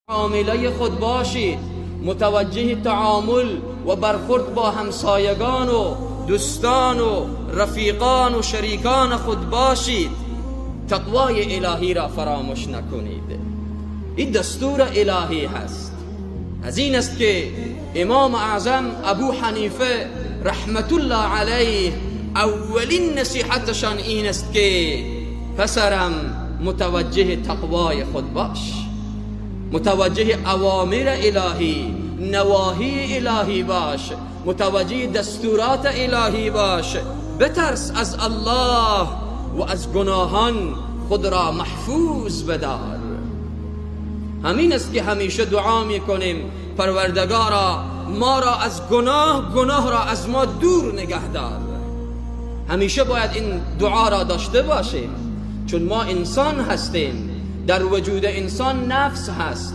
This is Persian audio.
معامله خود باشید، متوجه تعامل و برخورد با همسایگان و دوستان و رفیقان و شریکان خود باشید. تقوای الهی را فراموش نکنید. این دستور الهی هست. از این است که امام اعظم ابو حنیفه رحمت الله علیه اولین نصیحتشان این است که پسرم متوجه تقوای خود باش، متوجه اوامر الهی، نواهی الهی باش، متوجه دستورات الهی باش. بترس از الله و از گناهان خود را محفوظ بدار. همین است که همیشه دعا میکنیم پروردگارا ما را از گناه را از ما دور نگه دار. همیشه باید این دعا را داشته باشیم، چون ما انسان هستیم، در وجود انسان نفس هست.